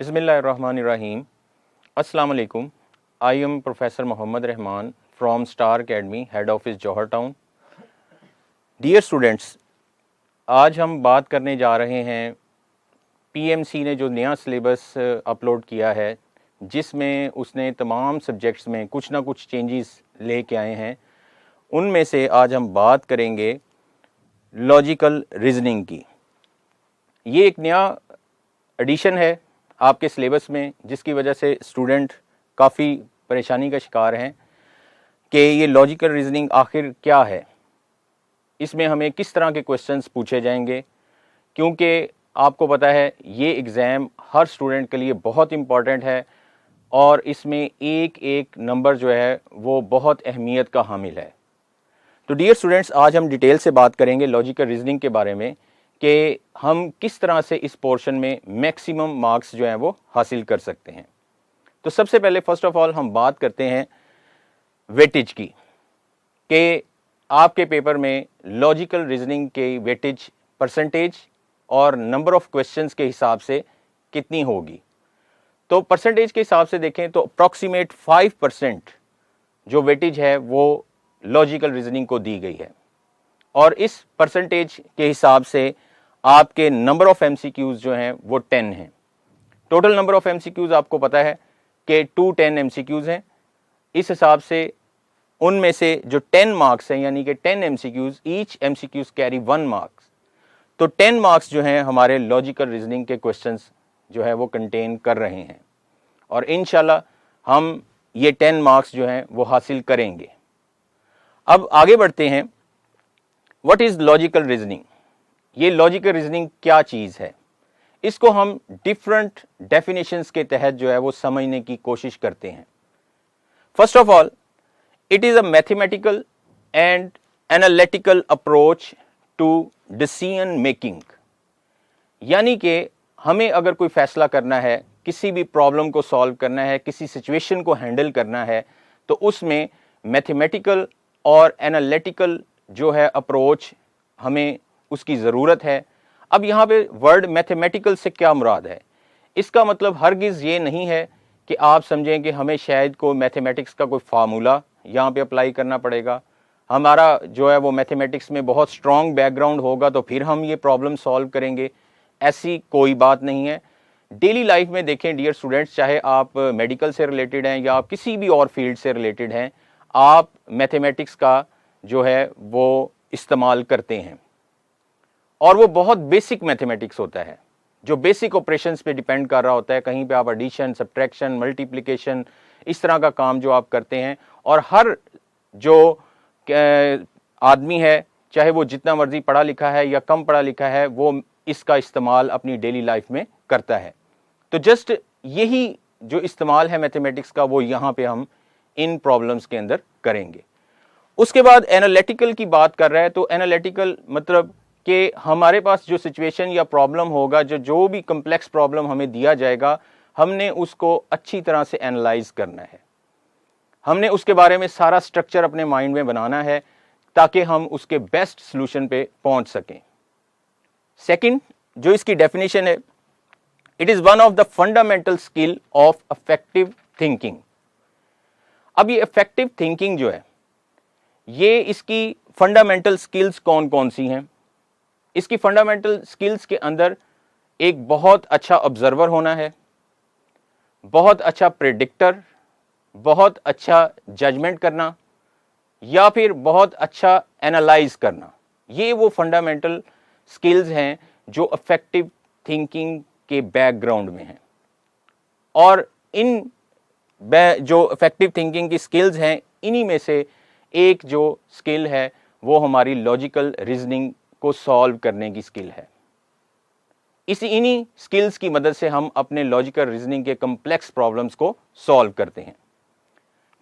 Bismillahirrahmanirrahim. Assalamu alaikum. I am Professor Mohammad Rahman from Star Academy, Head Office, Johar Town. Dear students, आज हम बात करने जा रहे हैं PMC ने जो नया सिलेबस अपलोड किया है, जिसमें उसने तमाम सब्जेक्ट्स में कुछ ना कुछ चेंजेस लेके आए हैं। उनमें से आज हम बात करेंगे लॉजिकल रीजनिंग की। ये एक नया एडिशन है आपके सिलेबस में, जिसकी वजह से स्टूडेंट काफ़ी परेशानी का शिकार हैं कि ये लॉजिकल रीजनिंग आखिर क्या है, इसमें हमें किस तरह के क्वेश्चंस पूछे जाएंगे, क्योंकि आपको पता है ये एग्ज़ाम हर स्टूडेंट के लिए बहुत इम्पॉर्टेंट है और इसमें एक एक नंबर जो है वो बहुत अहमियत का हामिल है। तो डियर स्टूडेंट्स, आज हम डिटेल से बात करेंगे लॉजिकल रीजनिंग के बारे में कि हम किस तरह से इस पोर्शन में मैक्सिमम मार्क्स जो हैं वो हासिल कर सकते हैं। तो सबसे पहले फर्स्ट ऑफ ऑल हम बात करते हैं वेटेज की, कि आपके पेपर में लॉजिकल रीजनिंग के वेटेज परसेंटेज और नंबर ऑफ क्वेश्चंस के हिसाब से कितनी होगी। तो परसेंटेज के हिसाब से देखें तो अप्रॉक्सीमेट 5% जो वेटेज है वो लॉजिकल रीजनिंग को दी गई है, और इस परसेंटेज के हिसाब से आपके नंबर ऑफ MCQs जो हैं वो 10 हैं। टोटल नंबर ऑफ MCQs आपको पता है कि 210 MCQs हैं। इस हिसाब से उनमें से जो 10 मार्क्स हैं, यानी कि 10 MCQs, each MCQs carry 1 marks, तो 10 मार्क्स जो हैं हमारे लॉजिकल रीजनिंग के क्वेश्चंस जो है वो कंटेन कर रहे हैं, और इंशाल्लाह हम ये 10 मार्क्स जो हैं वो हासिल करेंगे। अब आगे बढ़ते हैं। What is logical reasoning? ये लॉजिकल रीजनिंग क्या चीज़ है, इसको हम डिफरेंट डेफिनेशंस के तहत जो है वो समझने की कोशिश करते हैं। First of all, it is a mathematical and analytical approach to decision making. यानी कि हमें अगर कोई फैसला करना है, किसी भी प्रॉब्लम को सॉल्व करना है, किसी सिचुएशन को हैंडल करना है, तो उसमें मैथमेटिकल और एनालिटिकल जो है अप्रोच हमें उसकी ज़रूरत है। अब यहाँ पे वर्ड मैथमेटिकल से क्या मुराद है? इसका मतलब हरगिज़ ये नहीं है कि आप समझें कि हमें शायद कोई मैथमेटिक्स का कोई फार्मूला यहाँ पे अप्लाई करना पड़ेगा, हमारा जो है वो मैथमेटिक्स में बहुत स्ट्रॉन्ग बैकग्राउंड होगा तो फिर हम ये प्रॉब्लम सॉल्व करेंगे। ऐसी कोई बात नहीं है। डेली लाइफ में देखें डियर स्टूडेंट्स, चाहे आप मेडिकल से रिलेटेड हैं या आप किसी भी और फील्ड से रिलेटेड हैं, आप मैथमेटिक्स का जो है वो इस्तेमाल करते हैं, और वो बहुत बेसिक मैथमेटिक्स होता है जो बेसिक ऑपरेशंस पे डिपेंड कर रहा होता है। कहीं पे आप एडिशन, सब्ट्रैक्शन, मल्टीप्लिकेशन, इस तरह का काम जो आप करते हैं, और हर जो आदमी है, चाहे वो जितना मर्जी पढ़ा लिखा है या कम पढ़ा लिखा है, वो इसका इस्तेमाल अपनी डेली लाइफ में करता है। तो जस्ट यही जो इस्तेमाल है मैथमेटिक्स का, वो यहाँ पे हम इन प्रॉब्लम्स के अंदर करेंगे। उसके बाद एनालिटिकल की बात कर रहा है, तो एनालिटिकल मतलब कि हमारे पास जो सिचुएशन या प्रॉब्लम होगा, जो भी कम्प्लेक्स प्रॉब्लम हमें दिया जाएगा, हमने उसको अच्छी तरह से एनालाइज करना है। हमने उसके बारे में सारा स्ट्रक्चर अपने माइंड में बनाना है ताकि हम उसके बेस्ट सॉल्यूशन पे पहुंच सकें। सेकंड, जो इसकी डेफिनेशन है, it is one of the fundamental skill of effective thinking. अब ये इफेक्टिव थिंकिंग जो है, ये इसकी फंडामेंटल स्किल्स कौन कौन सी हैं? इसकी फंडामेंटल स्किल्स के अंदर एक बहुत अच्छा ऑब्जर्वर होना है, बहुत अच्छा प्रेडिक्टर, बहुत अच्छा जजमेंट करना, या फिर बहुत अच्छा एनालाइज करना। ये वो फंडामेंटल स्किल्स हैं जो इफेक्टिव थिंकिंग के बैकग्राउंड में हैं, और इन जो इफेक्टिव थिंकिंग की स्किल्स हैं, इन्हीं में से एक जो स्किल है वो हमारी लॉजिकल रीजनिंग को सॉल्व करने की स्किल है। इन्हीं स्किल्स की मदद से हम अपने लॉजिकल रीजनिंग के कॉम्प्लेक्स प्रॉब्लम्स को सॉल्व करते हैं।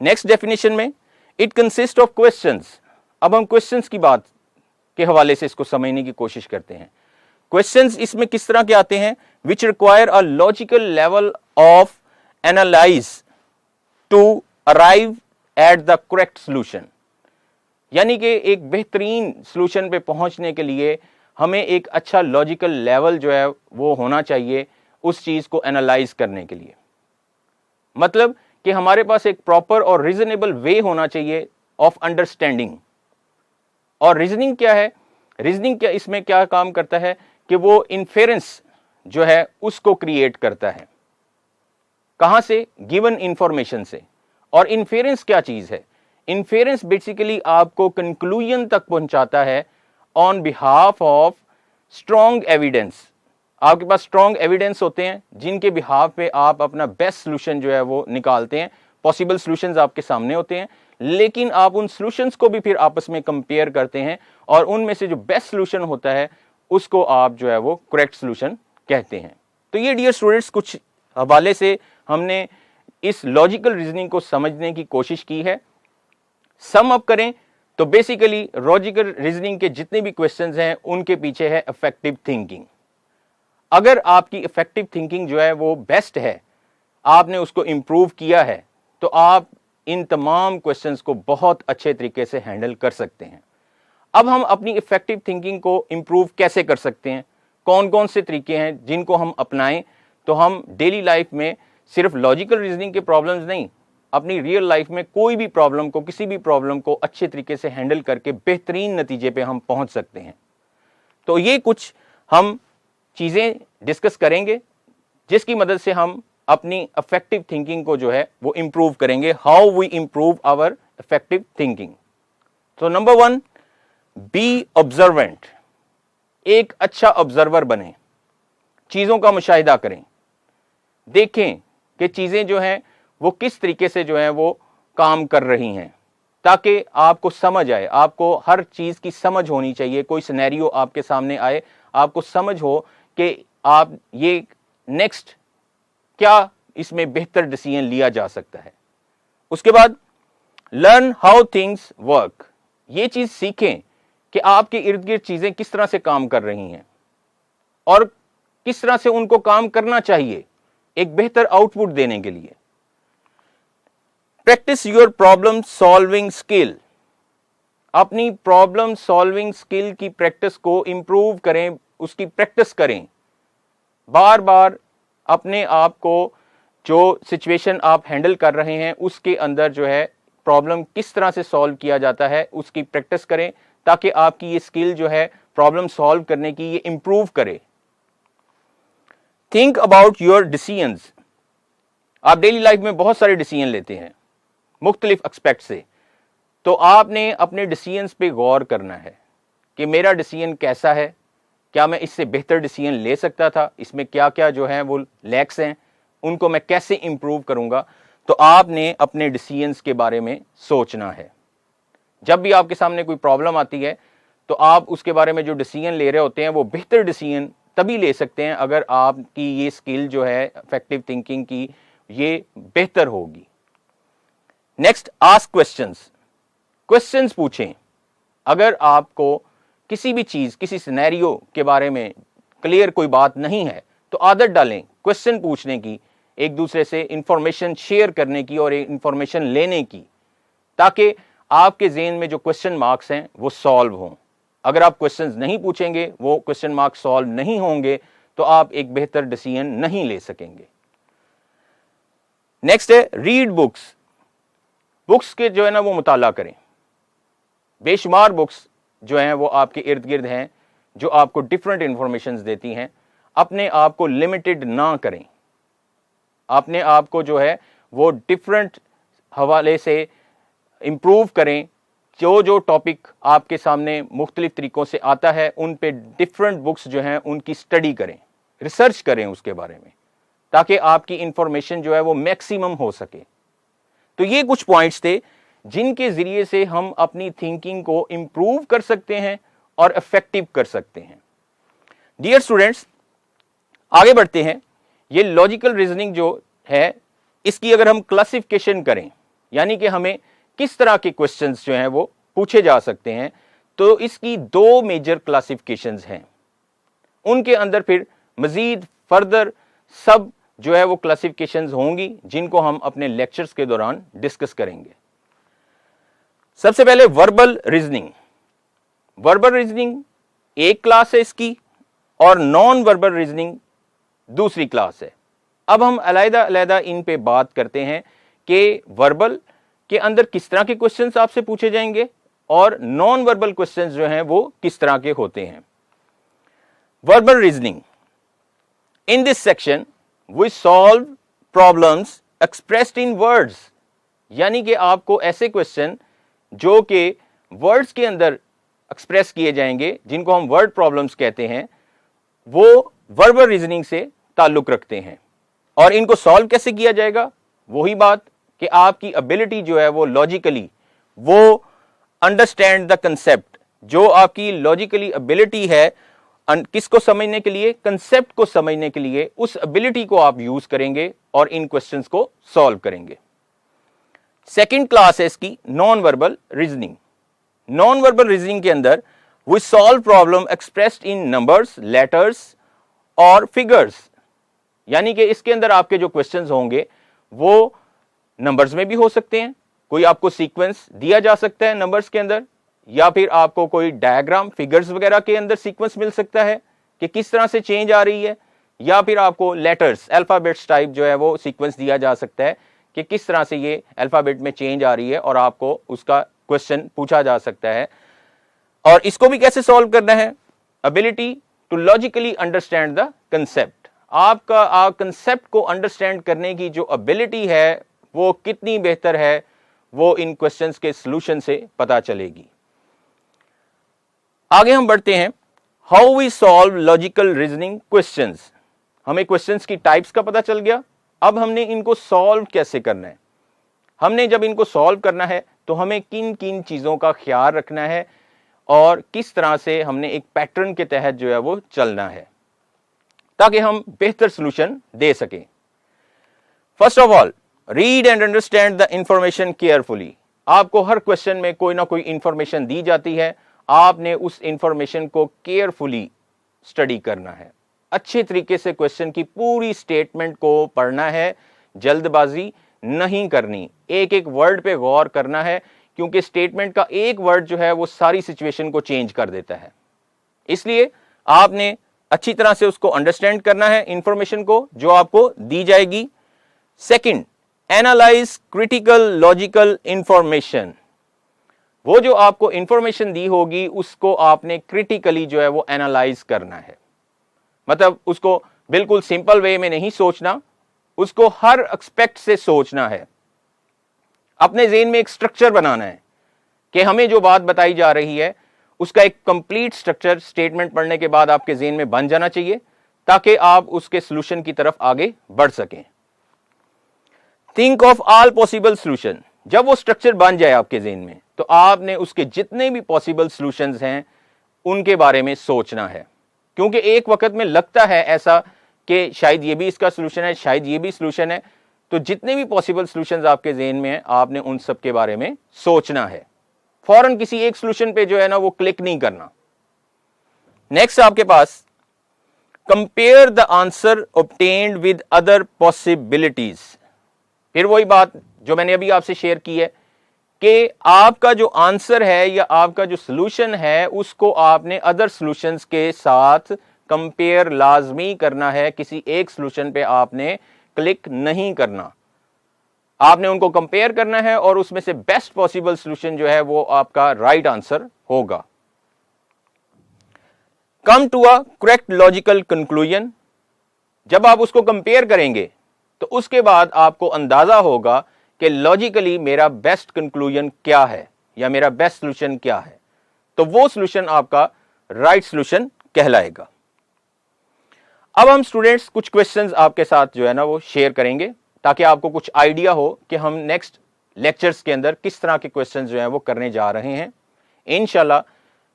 नेक्स्ट डेफिनेशन में, इट कंसिस्ट ऑफ क्वेश्चंस। अब हम क्वेश्चंस की बात के हवाले से इसको समझने की कोशिश करते हैं। क्वेश्चंस इसमें किस तरह के आते हैं? Which require a logical level of analyse to arrive at the correct solution. यानी कि एक बेहतरीन सोल्यूशन पे पहुंचने के लिए हमें एक अच्छा लॉजिकल लेवल जो है वो होना चाहिए उस चीज़ को एनालाइज करने के लिए। मतलब कि हमारे पास एक प्रॉपर और रीजनेबल वे होना चाहिए ऑफ अंडरस्टैंडिंग। और रीजनिंग क्या है? रीजनिंग क्या इसमें क्या काम करता है कि वो इन्फेरेंस जो है उसको क्रिएट करता है। कहां से? गिवन इंफॉर्मेशन से। और इन्फेरेंस क्या चीज है? इन्फेरेंस बेसिकली आपको कंक्लूजन तक पहुंचाता है on behalf of strong evidence. आपके पास स्ट्रॉन्ग एविडेंस होते हैं जिनके बिहाफ पे आप अपना बेस्ट सोल्यूशन जो है वो निकालते हैं। पॉसिबल सॉल्यूशंस आपके सामने होते हैं, लेकिन आप उन सॉल्यूशंस को भी फिर आपस में कंपेयर करते हैं और उनमें से जो बेस्ट सॉल्यूशन होता है उसको आप जो है वो करेक्ट सॉल्यूशन कहते हैं। तो ये डियर स्टूडेंट्स कुछ हवाले से हमने इस लॉजिकल रीजनिंग को समझने की कोशिश की है। सम अप करें तो बेसिकली लॉजिकल रीजनिंग के जितने भी क्वेश्चंस हैं उनके पीछे है इफेक्टिव थिंकिंग। अगर आपकी इफेक्टिव थिंकिंग जो है वो बेस्ट है, आपने उसको इंप्रूव किया है, तो आप इन तमाम क्वेश्चंस को बहुत अच्छे तरीके से हैंडल कर सकते हैं। अब हम अपनी इफेक्टिव थिंकिंग को इंप्रूव कैसे कर सकते हैं? कौन कौन से तरीके हैं जिनको हम अपनाएं तो हम डेली लाइफ में सिर्फ लॉजिकल रीजनिंग के प्रॉब्लम्स नहीं, अपनी रियल लाइफ में कोई भी प्रॉब्लम को, किसी भी प्रॉब्लम को अच्छे तरीके से हैंडल करके बेहतरीन नतीजे पे हम पहुंच सकते हैं। तो ये कुछ हम चीजें डिस्कस करेंगे जिसकी मदद से हम अपनी इफेक्टिव थिंकिंग को जो है वो इंप्रूव करेंगे। How we improve our effective thinking? तो नंबर 1, बी ऑब्जर्वेंट। एक अच्छा ऑब्जर्वर बने, चीजों का मुशाहिदा करें, देखें कि चीजें जो हैं वो किस तरीके से जो है वो काम कर रही हैं, ताकि आपको समझ आए। आपको हर चीज की समझ होनी चाहिए। कोई सिनेरियो आपके सामने आए, आपको समझ हो कि आप ये नेक्स्ट क्या इसमें बेहतर डिसीजन लिया जा सकता है। उसके बाद लर्न हाउ थिंग्स वर्क। ये चीज सीखें कि आपके इर्द गिर्द चीजें किस तरह से काम कर रही हैं और किस तरह से उनको काम करना चाहिए एक बेहतर आउटपुट देने के लिए। Practice your problem solving skill. अपनी प्रॉब्लम सॉल्विंग स्किल की प्रैक्टिस को इंप्रूव करें, उसकी प्रैक्टिस करें। बार बार अपने आप को जो सिचुएशन आप हैंडल कर रहे हैं उसके अंदर जो है प्रॉब्लम किस तरह से सॉल्व किया जाता है उसकी प्रैक्टिस करें, ताकि आपकी ये स्किल जो है प्रॉब्लम सॉल्व करने की ये इंप्रूव करे। Think about your decisions. आप डेली लाइफ में बहुत सारे डिसीजन लेते हैं मुख्तलिफ एस्पेक्ट से, तो आपने अपने डिसीजंस पे गौर करना है कि मेरा डिसीजन कैसा है, क्या मैं इससे बेहतर डिसीजन ले सकता था, इसमें क्या क्या जो है वो लैक्स हैं, उनको मैं कैसे इंप्रूव करूंगा। तो आपने अपने डिसीजंस के बारे में सोचना है। जब भी आपके सामने कोई प्रॉब्लम आती है तो आप उसके बारे में जो डिसीजन ले रहे होते हैं वो बेहतर डिसीजन तभी ले सकते हैं अगर आपकी ये स्किल जो है इफेक्टिव थिंकिंग की ये बेहतर होगी। Next, ask questions. क्वेश्चंस पूछें। अगर आपको किसी भी चीज, किसी सिनेरियो के बारे में क्लियर कोई बात नहीं है तो आदत डालें क्वेश्चन पूछने की, एक दूसरे से इंफॉर्मेशन शेयर करने की और इंफॉर्मेशन लेने की, ताकि आपके ज़हन में जो क्वेश्चन मार्क्स हैं वो सॉल्व हों। अगर आप क्वेश्चंस नहीं पूछेंगे, वो क्वेश्चन मार्क्स सॉल्व नहीं होंगे, तो आप एक बेहतर डिसीजन नहीं ले सकेंगे। नेक्स्ट है रीड बुक्स। बुक्स के जो है ना वो मुताला करें। बेशुमार बुक्स जो हैं वो आपके इर्द गिर्द हैं जो आपको डिफरेंट इंफॉर्मेशन देती हैं। अपने आप को लिमिटेड ना करें, अपने आप को जो है वो डिफरेंट हवाले से इंप्रूव करें। जो जो टॉपिक आपके सामने मुख्तलिफ तरीकों से आता है उन पे डिफरेंट बुक्स जो हैं उनकी स्टडी करें, रिसर्च करें उसके बारे में, ताकि आपकी इंफॉर्मेशन जो है वो मैक्सिमम हो सके। तो ये कुछ पॉइंट्स थे जिनके जरिए से हम अपनी थिंकिंग को इंप्रूव कर सकते हैं और इफेक्टिव कर सकते हैं। डियर स्टूडेंट्स, आगे बढ़ते हैं। ये लॉजिकल रीजनिंग जो है इसकी अगर हम क्लासिफिकेशन करें, यानी कि हमें किस तरह के क्वेश्चंस जो हैं वो पूछे जा सकते हैं, तो इसकी दो मेजर क्लासिफिकेशंस हैं। उनके अंदर फिर मजीद फर्दर सब जो है वो क्लासिफिकेशंस होंगी जिनको हम अपने लेक्चर्स के दौरान डिस्कस करेंगे। सबसे पहले वर्बल रीजनिंग। वर्बल रीजनिंग एक क्लास है इसकी और नॉन वर्बल रीजनिंग दूसरी क्लास है। अब हम अलग-अलग इन पे बात करते हैं कि वर्बल के अंदर किस तरह के क्वेश्चंस आपसे पूछे जाएंगे और नॉन वर्बल क्वेश्चंस जो हैं वो किस तरह के होते हैं। Verbal reasoning, in this section we solve problems expressed in words, यानी कि आपको ऐसे क्वेश्चन जो कि वर्ड्स के अंदर एक्सप्रेस किए जाएंगे, जिनको हम वर्ड प्रॉब्लम्स कहते हैं, वो वर्बल रीजनिंग से ताल्लुक रखते हैं। और इनको सॉल्व कैसे किया जाएगा, वही बात कि आपकी एबिलिटी जो है वो लॉजिकली, वो अंडरस्टैंड द कंसेप्ट, जो आपकी लॉजिकली एबिलिटी है किसको समझने के लिए, कंसेप्ट को समझने के लिए, उस एबिलिटी को आप यूज करेंगे और इन क्वेश्चंस को सॉल्व करेंगे। सेकंड क्लास है इसकी non verbal reasoning. Non verbal reasoning के अंदर we solve problem expressed in numbers, letters और फिगर्स, यानी कि इसके अंदर आपके जो क्वेश्चंस होंगे वो नंबर्स में भी हो सकते हैं, कोई आपको सीक्वेंस दिया जा सकता है नंबर्स के अंदर, या फिर आपको कोई डायग्राम फिगर्स वगैरह के अंदर सीक्वेंस मिल सकता है कि किस तरह से चेंज आ रही है, या फिर आपको लेटर्स, अल्फाबेट्स टाइप जो है वो सीक्वेंस दिया जा सकता है कि किस तरह से ये अल्फाबेट में चेंज आ रही है और आपको उसका क्वेश्चन पूछा जा सकता है। और इसको भी कैसे सॉल्व करना है, ability to logically understand the concept, आपका कंसेप्ट को अंडरस्टैंड करने की जो एबिलिटी है वो कितनी बेहतर है, वो इन क्वेश्चंस के सॉल्यूशन से पता चलेगी। आगे हम बढ़ते हैं, how we solve logical reasoning questions. हमें क्वेश्चंस की टाइप्स का पता चल गया, अब हमने इनको सॉल्व कैसे करना है। हमने जब इनको सॉल्व करना है तो हमें किन किन चीजों का ख्याल रखना है और किस तरह से हमने एक पैटर्न के तहत जो है वो चलना है ताकि हम बेहतर सॉल्यूशन दे सकें। First of all, read and understand the information carefully. आपको हर क्वेश्चन में कोई ना कोई इंफॉर्मेशन दी जाती है, आपने उस इंफॉर्मेशन को केयरफुली स्टडी करना है, अच्छे तरीके से क्वेश्चन की पूरी स्टेटमेंट को पढ़ना है, जल्दबाजी नहीं करनी, एक एक वर्ड पे गौर करना है, क्योंकि स्टेटमेंट का एक वर्ड जो है वो सारी सिचुएशन को चेंज कर देता है। इसलिए आपने अच्छी तरह से उसको अंडरस्टैंड करना है, इंफॉर्मेशन को जो आपको दी जाएगी। Second, analyse critical logical information. वो जो आपको इंफॉर्मेशन दी होगी उसको आपने क्रिटिकली जो है वो एनालाइज करना है, मतलब उसको बिल्कुल सिंपल वे में नहीं सोचना, उसको हर एस्पेक्ट से सोचना है। अपने ज़हन में एक स्ट्रक्चर बनाना है कि हमें जो बात बताई जा रही है उसका एक कंप्लीट स्ट्रक्चर स्टेटमेंट पढ़ने के बाद आपके ज़हन में बन जाना चाहिए ताकि आप उसके सॉल्यूशन की तरफ आगे बढ़ सकें। Think of all possible solution. जब वो स्ट्रक्चर बन जाए आपके ज़हन में तो आपने उसके जितने भी पॉसिबल सॉल्यूशंस हैं उनके बारे में सोचना है, क्योंकि एक वक्त में लगता है ऐसा कि शायद ये भी इसका सॉल्यूशन है, शायद ये भी सॉल्यूशन है, तो जितने भी पॉसिबल सॉल्यूशंस आपके ज़हन में हैं आपने उन सब के बारे में सोचना है, फौरन किसी एक सॉल्यूशन पे जो है ना वो क्लिक नहीं करना। नेक्स्ट आपके पास compare the answer obtained with other possibilities. फिर वही बात जो मैंने अभी आपसे शेयर की है कि आपका जो आंसर है या आपका जो सॉल्यूशन है उसको आपने अदर सॉल्यूशंस के साथ कंपेयर लाजमी करना है, किसी एक सॉल्यूशन पे आपने क्लिक नहीं करना, आपने उनको कंपेयर करना है और उसमें से बेस्ट पॉसिबल सॉल्यूशन जो है वो आपका राइट आंसर होगा। Come to a correct logical conclusion. जब आप उसको कंपेयर करेंगे तो उसके बाद आपको अंदाजा होगा कि लॉजिकली मेरा बेस्ट कंक्लूजन क्या है या मेरा बेस्ट सॉल्यूशन क्या है, तो वो सॉल्यूशन आपका राइट सॉल्यूशन कहलाएगा। अब हम स्टूडेंट्स कुछ क्वेश्चंस आपके साथ जो है ना वो शेयर करेंगे ताकि आपको कुछ आइडिया हो कि हम नेक्स्ट लेक्चर्स के अंदर किस तरह के क्वेश्चंस जो है वो करने जा रहे हैं। इंशाल्लाह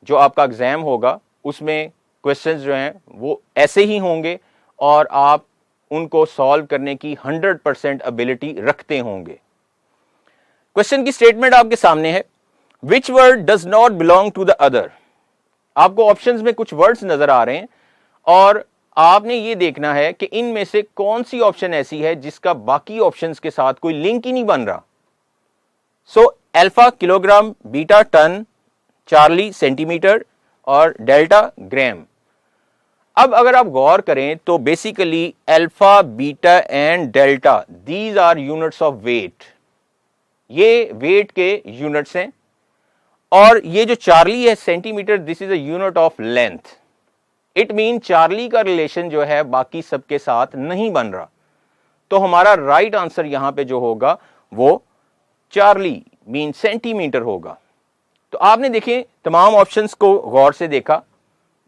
जो आपका एग्जाम होगा उसमें क्वेश्चंस जो हैं वो ऐसे ही होंगे और आप उनको सॉल्व करने की 100% एबिलिटी रखते होंगे। क्वेश्चन की स्टेटमेंट आपके सामने है, which word does not belong to the other. आपको ऑप्शंस में कुछ वर्ड्स नजर आ रहे हैं और आपने ये देखना है कि इनमें से कौन सी ऑप्शन ऐसी है जिसका बाकी ऑप्शंस के साथ कोई लिंक ही नहीं बन रहा। So alpha kilogram, beta ton, charlie centimetre और डेल्टा ग्राम। अब अगर आप गौर करें तो basically alpha, beta and delta, these are units of weight, ये वेट के यूनिट्स हैं। और ये जो चार्ली है centimetre, this is a unit of length. It mean charlie का रिलेशन जो है बाकी सबके साथ नहीं बन रहा। तो हमारा राइट आंसर यहां पे जो होगा वो चार्ली मीन सेंटीमीटर होगा। तो आपने देखें तमाम ऑप्शंस को गौर से देखा,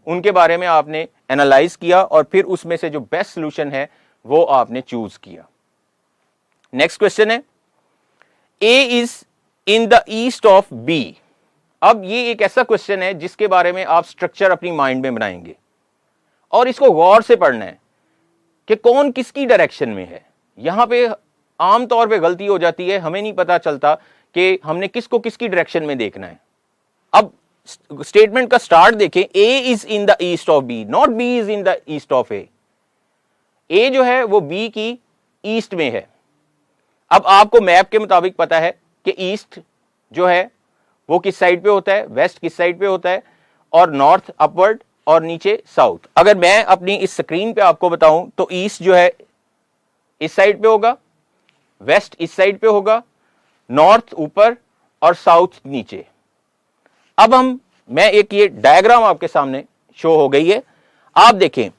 उनके बारे में आपने एनालाइज किया और फिर उसमें से जो बेस्ट सॉल्यूशन है वो आपने चूज किया। नेक्स्ट क्वेश्चन है, A is in the east of B. अब ये एक ऐसा क्वेश्चन है जिसके बारे में आप स्ट्रक्चर अपनी माइंड में बनाएंगे और इसको गौर से पढ़ना है कि कौन किसकी डायरेक्शन में है। यहां पे आमतौर पे गलती हो जाती है, हमें नहीं पता चलता कि हमने किसको किसकी डायरेक्शन में देखना है। अब स्टेटमेंट का स्टार्ट देखें, A is in the east of B, not B is in the east of A. A जो है वो बी की ईस्ट में है। अब आपको मैप के मुताबिक पता है कि ईस्ट जो है वो किस साइड पे होता है, वेस्ट किस साइड पे होता है, और नॉर्थ अपवर्ड और नीचे साउथ। अगर मैं अपनी इस स्क्रीन पे आपको बताऊं तो ईस्ट जो है इस साइड पे होगा, वेस्ट इस साइड पे होगा, नॉर्थ ऊपर और साउथ नीचे। अब मैं एक ये डायग्राम आपके सामने शो हो गई है, आप देखें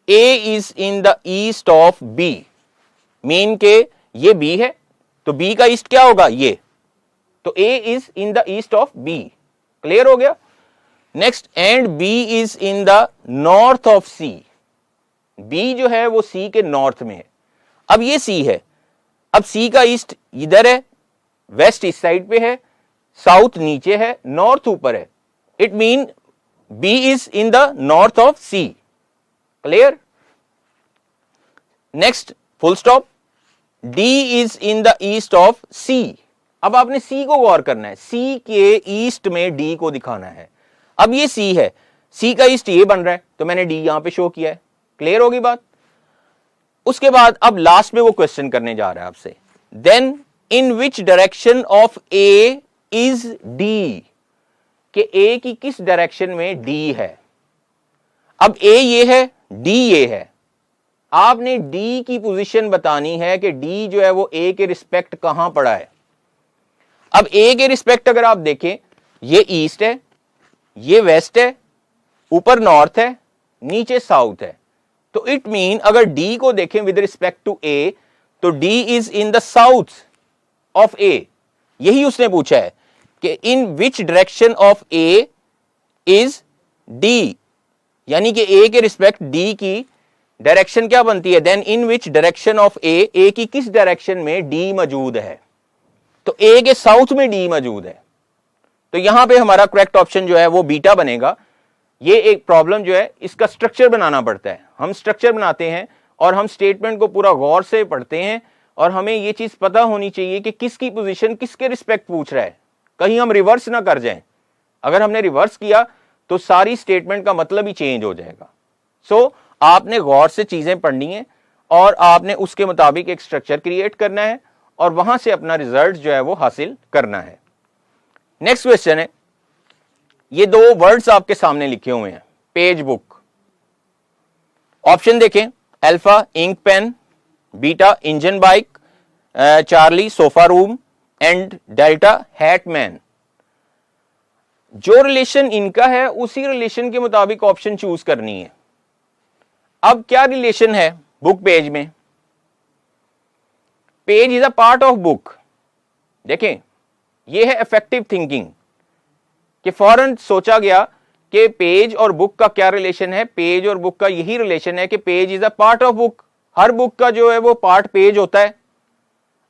A is in the east of B, mean के ये बी है तो बी का ईस्ट क्या होगा, ये, तो A is in the east of B. Clear हो गया। Next, and B is in the north of C, B जो है वो सी के नॉर्थ में है। अब ये सी है, अब सी का ईस्ट इधर है, वेस्ट इस साइड पे है, साउथ नीचे है, नॉर्थ ऊपर है। It mean B is in the north of C. Clear. Next, full stop, D is in the east of C. अब आपने सी को गौर करना है, सी के ईस्ट में डी को दिखाना है। अब ये सी है, सी का ईस्ट ये बन रहा है तो मैंने डी यहां पे शो किया है। क्लियर होगी बात। उसके बाद अब लास्ट में वो क्वेश्चन करने जा रहा है आपसे, then in which direction of A is D, कि ए की किस डायरेक्शन में डी है। अब ए ये है, डी ये है, आपने डी की पोजीशन बतानी है कि डी जो है वो ए के रिस्पेक्ट कहां पड़ा है। अब ए के रिस्पेक्ट अगर आप देखें, ये ईस्ट है, ये वेस्ट है, ऊपर नॉर्थ है, नीचे साउथ है। तो इट मीन अगर डी को देखें विद रिस्पेक्ट टू ए तो D is in the south of A. यही उसने पूछा है कि in which direction of A is D, यानी कि ए के रिस्पेक्ट डी की डायरेक्शन क्या बनती है, then in which direction of A की किस डायरेक्शन में डी मौजूद है। तो ए के साउथ में डी मौजूद है, तो यहां पे हमारा करेक्ट ऑप्शन जो है वो बीटा बनेगा। ये एक प्रॉब्लम जो है इसका स्ट्रक्चर बनाना पड़ता है। हम स्ट्रक्चर बनाते हैं और हम स्टेटमेंट को पूरा गौर से पढ़ते हैं और हमें ये चीज पता होनी चाहिए कि किसकी पोजीशन किसके रिस्पेक्ट पूछ रहा है, कहीं हम रिवर्स ना कर जाएं। अगर हमने रिवर्स किया तो सारी स्टेटमेंट का मतलब ही चेंज हो जाएगा। सो आपने गौर से चीजें पढ़नी है और आपने उसके मुताबिक एक स्ट्रक्चर क्रिएट करना है और वहां से अपना रिजल्ट जो है वो हासिल करना है। नेक्स्ट क्वेश्चन है, ये दो वर्ड्स आपके सामने लिखे हुए हैं, पेज बुक। ऑप्शन देखें, alpha ink pen, beta engine bike, charlie sofa room and delta hatman. जो रिलेशन इनका है उसी रिलेशन के मुताबिक ऑप्शन चूज करनी है। अब क्या रिलेशन है बुक पेज में, page is a part of book. देखें यह है इफेक्टिव थिंकिंग कि फौरन सोचा गया कि पेज और बुक का क्या रिलेशन है। पेज और बुक का यही रिलेशन है कि page is a part of book, her book का जो है वो पार्ट पेज होता है।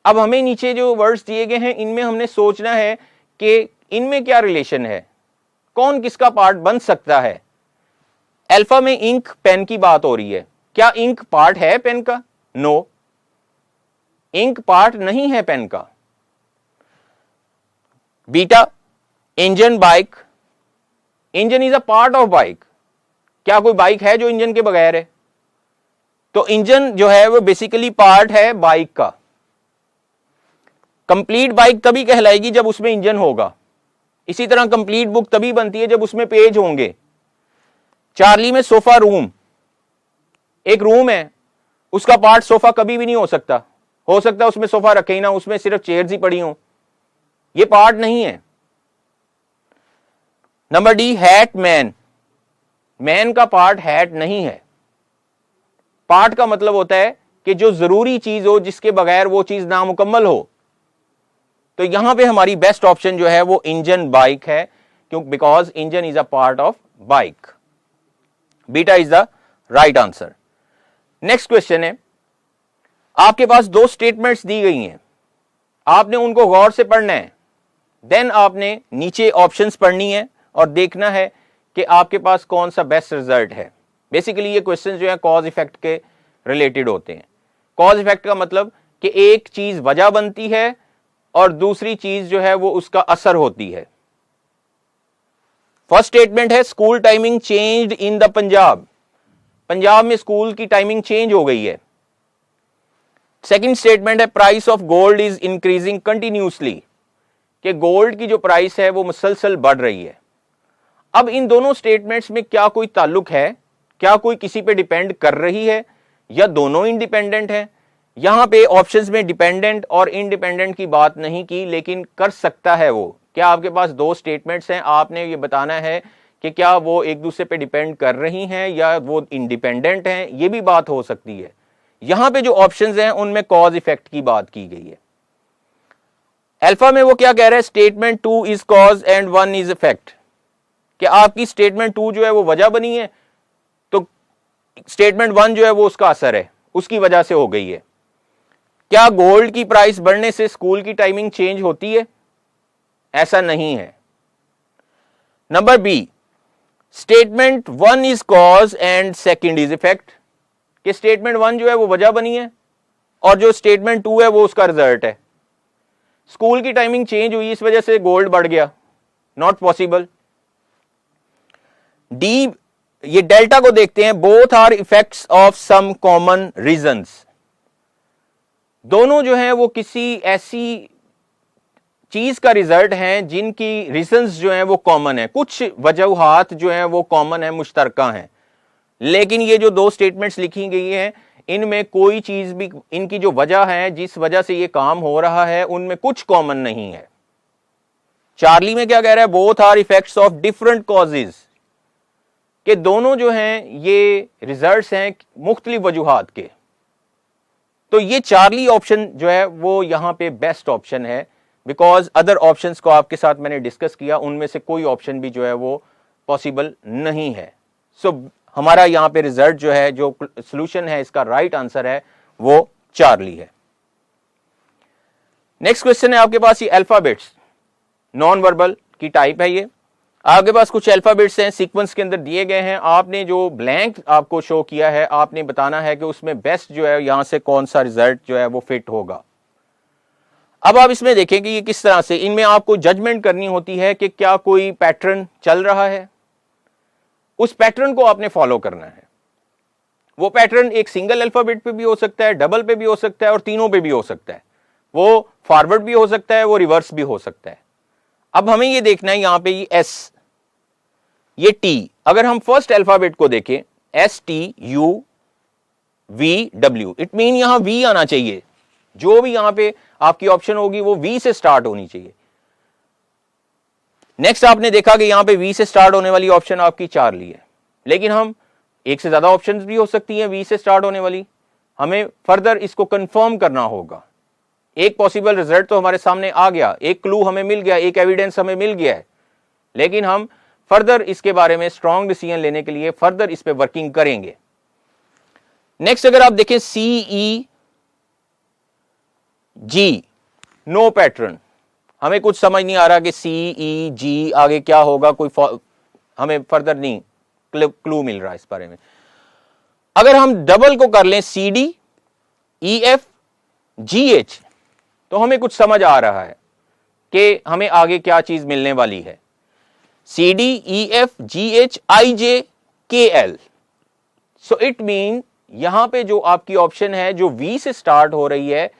अब हमें नीचे जो वर्ड्स दिए गए हैं इनमें हमने सोचना है कि इनमें क्या रिलेशन है, कौन किसका पार्ट बन सकता है। अल्फा में इंक पेन की बात हो रही है, क्या इंक पार्ट है पेन का? नो, इंक पार्ट नहीं है पेन का। Beta engine bike, engine is a part of bike, क्या कोई बाइक है जो इंजन के बगैर है? तो इंजन जो है वो बेसिकली पार्ट है बाइक का। कंप्लीट बाइक तभी कहलाएगी जब उसमें इंजन होगा। इसी तरह कंप्लीट बुक तभी बनती है जब उसमें पेज होंगे। चार्ली में सोफा रूम, एक रूम है, उसका पार्ट सोफा कभी भी नहीं हो सकता उसमें सोफा रखे ही ना, उसमें सिर्फ चेयर्स ही पड़ी हो, ये पार्ट नहीं है। Number D, hat man, man का पार्ट हैट नहीं है। पार्ट का मतलब होता है कि जो जरूरी चीज हो, जिसके बगैर वो चीज नामुकम्मल हो। तो यहां पे हमारी बेस्ट ऑप्शन जो है वो इंजन बाइक है, क्योंकि because engine is a part of bike. Beta is the right answer. Next question है, आपके पास दो स्टेटमेंट्स दी गई हैं, आपने उनको गौर से पढ़ना है, देन आपने नीचे ऑप्शंस पढ़नी है और देखना है कि आपके पास कौन सा बेस्ट रिजल्ट है। बेसिकली ये क्वेश्चन जो है कॉज इफेक्ट के रिलेटेड होते हैं। कॉज इफेक्ट का मतलब कि एक चीज वजह बनती है और दूसरी चीज जो है वो उसका असर होती है। फर्स्ट स्टेटमेंट है, school timing changed in the Punjab, Punjab में स्कूल की टाइमिंग चेंज हो गई है। सेकंड स्टेटमेंट है, price of gold is increasing continuously, कि गोल्ड की जो प्राइस है वो मुसलसल बढ़ रही है। अब इन दोनों स्टेटमेंट्स में क्या कोई ताल्लुक है, क्या कोई किसी पे डिपेंड कर रही है, या दोनों इंडिपेंडेंट है? यहां पे ऑप्शंस में डिपेंडेंट और इंडिपेंडेंट की बात नहीं की, लेकिन कर सकता है वो। क्या आपके पास दो स्टेटमेंट्स हैं, आपने ये बताना है कि क्या वो एक दूसरे पे डिपेंड कर रही हैं या वो इंडिपेंडेंट हैं, ये भी बात हो सकती है। यहां पे जो ऑप्शंस हैं उनमें कॉज इफेक्ट की बात की गई है। अल्फा में वो क्या कह रहा है, statement 2 is cause and 1 is effect, कि आपकी स्टेटमेंट 2 जो है वो वजह बनी है, तो स्टेटमेंट 1 जो है वो उसका असर है, उसकी वजह से हो गई है। क्या गोल्ड की प्राइस बढ़ने से स्कूल की टाइमिंग चेंज होती है? ऐसा नहीं है। Number B, statement 1 is cause and second is effect, कि स्टेटमेंट 1 जो है वो वजह बनी है और जो स्टेटमेंट 2 है वो उसका रिजल्ट है। स्कूल की टाइमिंग चेंज हुई, इस वजह से गोल्ड बढ़ गया, नॉट पॉसिबल। डी, ये डेल्टा को देखते हैं, both are effects of some common reasons, दोनों जो हैं वो किसी ऐसी चीज का रिजल्ट हैं जिनकी रीजंस जो हैं वो कॉमन है, कुछ वजूहात जो हैं वो कॉमन है, मुश्तरका हैं। लेकिन ये जो दो स्टेटमेंट्स लिखी गई हैं, इनमें कोई चीज भी, इनकी जो वजह है जिस वजह से ये काम हो रहा है, उनमें कुछ कॉमन नहीं है। चार्ली में क्या कह रहा है, both are effects of different causes, कि दोनों जो हैं ये रिजल्ट्स हैं मुख्तलिफ वजूहात के। तो ये चार्ली ऑप्शन जो है वो यहां पे बेस्ट ऑप्शन है, बिकॉज अदर ऑप्शंस को आपके साथ मैंने डिस्कस किया, उनमें से कोई ऑप्शन भी जो है वो पॉसिबल नहीं है। सो हमारा यहां पे रिजल्ट जो है, जो सोल्यूशन है इसका राइट आंसर है वो चार्ली है। नेक्स्ट क्वेश्चन है आपके पास, ये अल्फाबेट्स नॉन वर्बल की टाइप है। ये आपके पास कुछ अल्फाबेट्स हैं, सीक्वेंस के अंदर दिए गए हैं, आपने जो ब्लैंक आपको शो किया है, आपने बताना है कि उसमें बेस्ट जो है यहां से कौन सा रिजल्ट जो है वो फिट होगा। अब आप इसमें देखें कि ये किस तरह से, इनमें आपको जजमेंट करनी होती है कि क्या कोई पैटर्न चल रहा है, उस पैटर्न को आपने फॉलो करना है। वो पैटर्न एक सिंगल अल्फाबेट पे भी हो सकता है, डबल पे भी हो सकता है और तीनों पे भी हो सकता है। वो फॉरवर्ड भी हो सकता है, वो रिवर्स भी हो सकता है। अब हमें ये देखना है, यहां पे ये एस, ये टी, अगर हम फर्स्ट अल्फाबेट को देखें, S T U V W, it mean यहां वी आना चाहिए, जो भी यहां पे आपकी ऑप्शन होगी वो वी से स्टार्ट होनी चाहिए। नेक्स्ट आपने देखा कि यहां पे वी से स्टार्ट होने वाली ऑप्शन आपकी चार्ली है, लेकिन हम एक से ज्यादा ऑप्शंस भी हो सकती हैं वी से स्टार्ट होने वाली, हमें फर्दर इसको कंफर्म करना होगा। एक पॉसिबल रिजल्ट तो हमारे सामने आ गया, एक क्लू हमें मिल गया, एक एविडेंस हमें मिल गया है, लेकिन हम फर्दर इसके बारे में स्ट्रॉन्ग डिसीजन लेने के लिए फर्दर इस पे वर्किंग करेंगे। नेक्स्ट अगर आप देखें सी ई जी, नो पैटर्न, हमें कुछ समझ नहीं आ रहा कि सी ई जी आगे क्या होगा, कोई हमें फर्दर नहीं क्लू मिल रहा है इस बारे में। अगर हम डबल को कर लें C D E F G H, तो हमें कुछ समझ आ रहा है कि हमें आगे क्या चीज मिलने वाली है। C D E F G H I J K L, so it mean यहां पे जो आपकी ऑप्शन है जो वी से स्टार्ट हो रही है,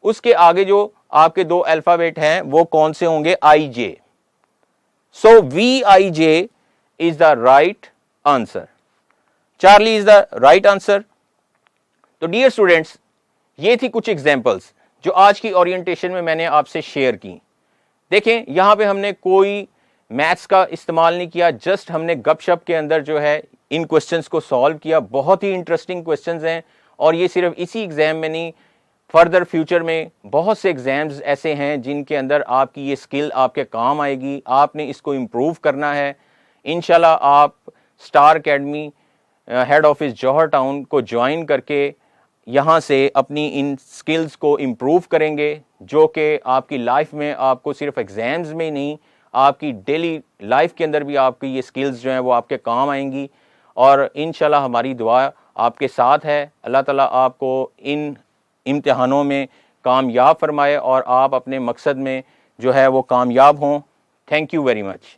उसके आगे जो आपके दो अल्फाबेट हैं वो कौन से होंगे, I J. So V I J is the right answer. Charlie is the right answer. तो डियर स्टूडेंट्स, ये थी कुछ एग्जांपल्स जो आज की ओरिएंटेशन में मैंने आपसे शेयर की। देखें, यहाँ पे हमने कोई मैथ्स का इस्तेमाल नहीं किया, जस्ट हमने गपशप के अंदर जो है इन क्वेश्चंस को सॉल्व किया। बहुत ही इंटरेस्टिंग क्वेश्चंस हैं और ये सिर्फ इसी एग्जाम में नहीं, फर्दर फ्यूचर में बहुत से एग्जाम्स ऐसे हैं जिनके अंदर आपकी ये स्किल आपके काम आएगी। आपने इसको इम्प्रूव करना है। इंशाल्लाह आप स्टार एकेडमी हेड ऑफिस जौहर टाउन को ज्वाइन करके यहाँ से अपनी इन स्किल्स को इम्प्रूव करेंगे, जो कि आपकी लाइफ में आपको सिर्फ एग्जाम्स में नहीं, आपकी डेली लाइफ के अंदर भी आपकी ये स्किल्स जो हैं वो आपके काम आएंगी। और इंशाल्लाह हमारी दुआ आपके साथ है। अल्लाह ताला आपको इन इम्तिहानों में कामयाब फरमाए और आप अपने मकसद में जो है वो कामयाब हों। Thank you very much.